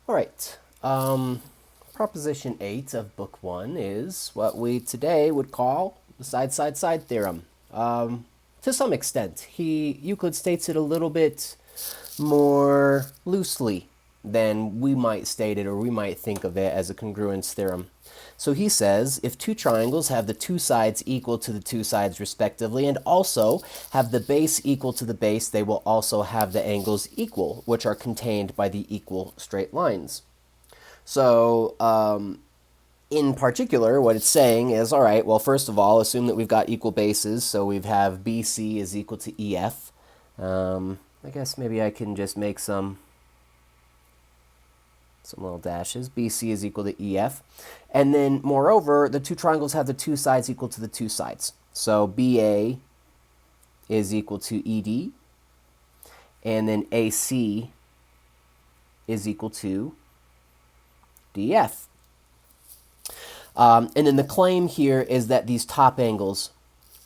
All right. Proposition 8 of Book 1 is what we today would call the side-side-side theorem. To some extent, Euclid states it a little bit more loosely than we might state it or we might think of it as a congruence theorem. So he says, if two triangles have the two sides equal to the two sides respectively and also have the base equal to the base, they will also have the angles equal, which are contained by the equal straight lines. So in particular, what it's saying is, all right, well, first of all, assume that we've got equal bases. So we have BC is equal to EF. I guess maybe I can just make some little dashes. BC is equal to EF. And then, moreover, the two triangles have the two sides equal to the two sides. So BA is equal to ED. And then AC is equal to DF. And then the claim here is that these top angles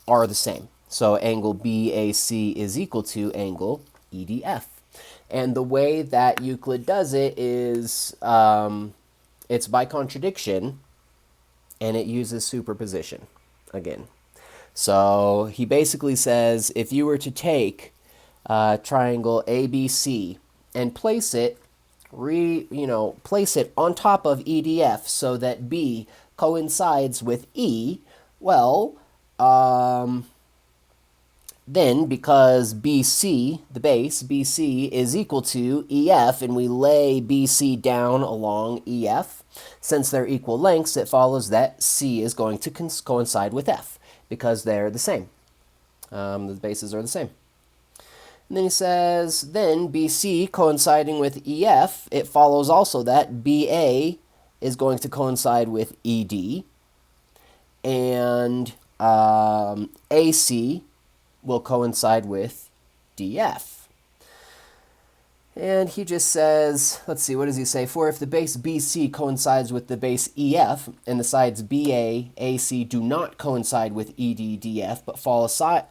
are the same. So angle BAC is equal to angle EDF. And the way that Euclid does it is it's by contradiction, and it uses superposition again. So he basically says if you were to take triangle ABC and place it on top of EDF so that B coincides with E, well, then, because BC, the base, BC, is equal to EF, and we lay BC down along EF, since they're equal lengths, it follows that C is going to coincide with F, because they're the same. The bases are the same. And then he says, then BC coinciding with EF, it follows also that BA is going to coincide with ED, and AC will coincide with DF. And he just says, let's see, what does he say? For if the base BC coincides with the base EF, and the sides BA, AC do not coincide with ED, DF, but fall aside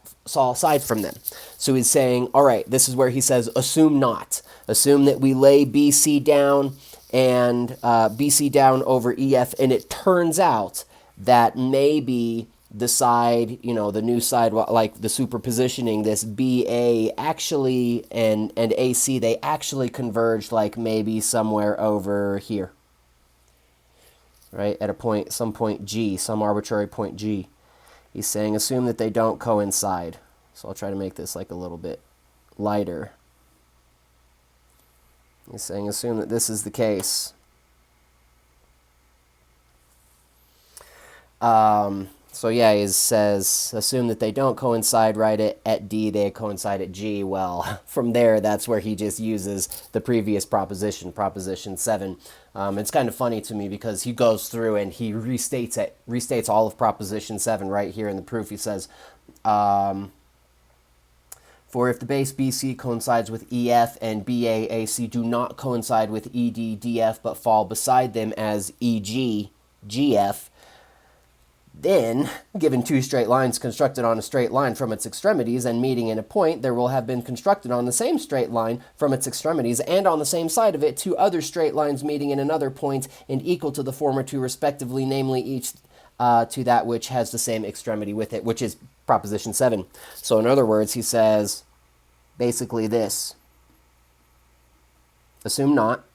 from them. So he's saying, all right, this is where he says, assume not. Assume that we lay BC down and BC down over EF, and it turns out that maybe the side, the new side, like the superpositioning, this BA actually and AC, they actually converged like maybe somewhere over here, right? At a point, some point G, some arbitrary point G. He's saying assume that they don't coincide. So I'll try to make this like a little bit lighter. He's saying assume that this is the case. So yeah, he says, assume that they don't coincide right at D, they coincide at G. Well, from there, that's where he just uses the previous proposition, proposition 7. It's kind of funny to me because he goes through and he restates all of proposition 7 right here in the proof. He says, for if the base BC coincides with EF and BAAC do not coincide with ED, DF, but fall beside them as EG, GF, then, given two straight lines constructed on a straight line from its extremities and meeting in a point, there will have been constructed on the same straight line from its extremities and on the same side of it two other straight lines meeting in another point and equal to the former two respectively, namely each to that which has the same extremity with it, which is proposition 7. So in other words, he says basically this. Assume not.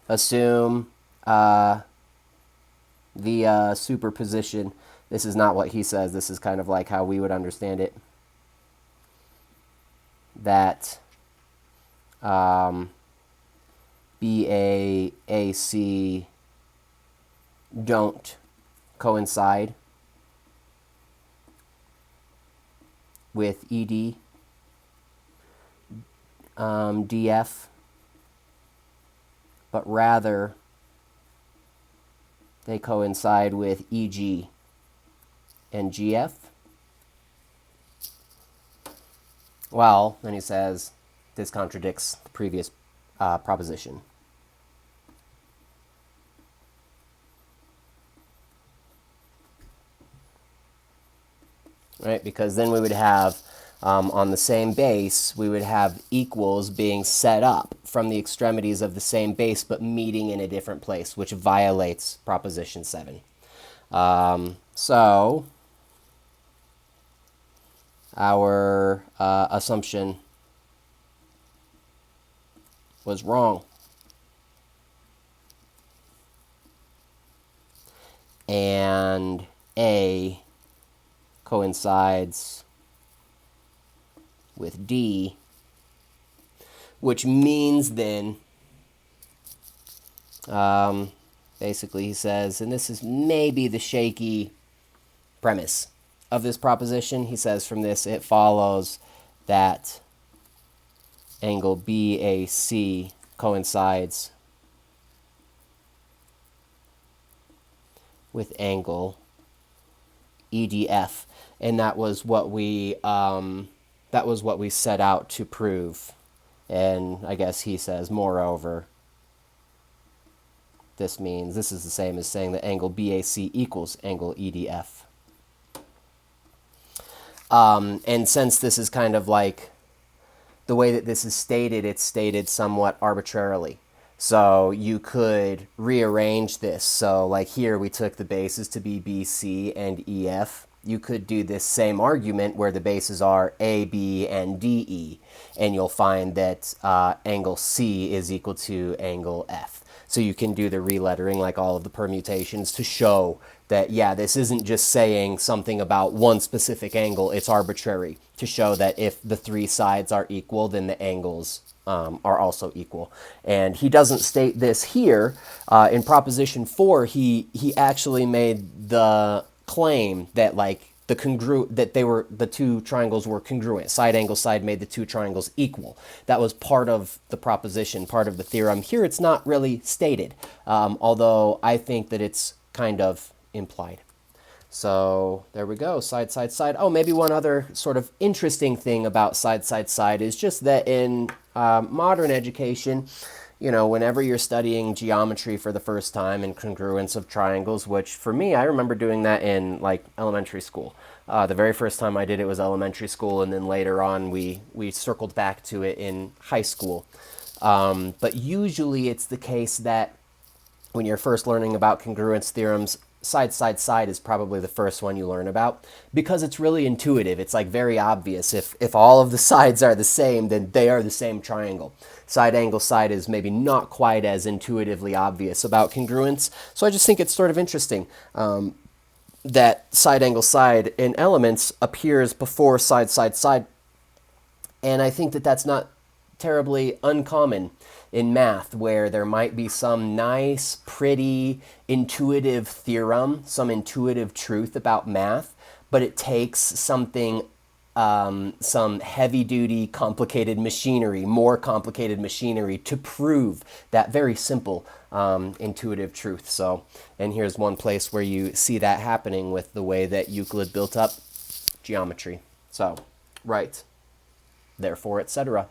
Assume the superposition. This is not what he says. This is kind of like how we would understand it. That BAAC don't coincide with ED, DF, but rather they coincide with EG and GF. Well, then he says this contradicts the previous proposition. Right, because then we would have on the same base, we would have equals being set up from the extremities of the same base but meeting in a different place, which violates proposition 7. So our assumption was wrong. And A coincides with D, which means then, basically he says, and this is maybe the shaky premise of this proposition, he says from this it follows that angle BAC coincides with angle EDF, and that was what we set out to prove. And I guess he says, moreover, this means this is the same as saying that angle BAC equals angle EDF. And since this is kind of like the way that this is stated, it's stated somewhat arbitrarily. So you could rearrange this. So like here we took the bases to be BC and EF. You could do this same argument where the bases are AB and DE, and you'll find that angle C is equal to angle F. So you can do the relettering like all of the permutations to show that, yeah, this isn't just saying something about one specific angle, it's arbitrary, to show that if the three sides are equal, then the angles are also equal. And he doesn't state this here. In proposition 4, he actually made the claim that like the two triangles were congruent. Side angle side made the two triangles equal. That was part of the proposition, part of the theorem. Here it's not really stated, although I think that it's kind of implied. So there we go, side, side, side. Oh, maybe one other sort of interesting thing about side, side, side is just that in modern education, you know, whenever you're studying geometry for the first time and congruence of triangles, which for me, I remember doing that in like elementary school. The very first time I did it was elementary school, and then later on we circled back to it in high school. But usually it's the case that when you're first learning about congruence theorems, side, side, side is probably the first one you learn about because it's really intuitive. It's like very obvious. If all of the sides are the same, then they are the same triangle. Side angle side is maybe not quite as intuitively obvious about congruence. So I just think it's sort of interesting that side angle side in Elements appears before side, side, side. And I think that that's not terribly uncommon in math, where there might be some nice, pretty, intuitive theorem, some intuitive truth about math, but it takes something, some heavy-duty, complicated machinery, more complicated machinery to prove that very simple, intuitive truth. So, and here's one place where you see that happening with the way that Euclid built up geometry. So, right, therefore, etc.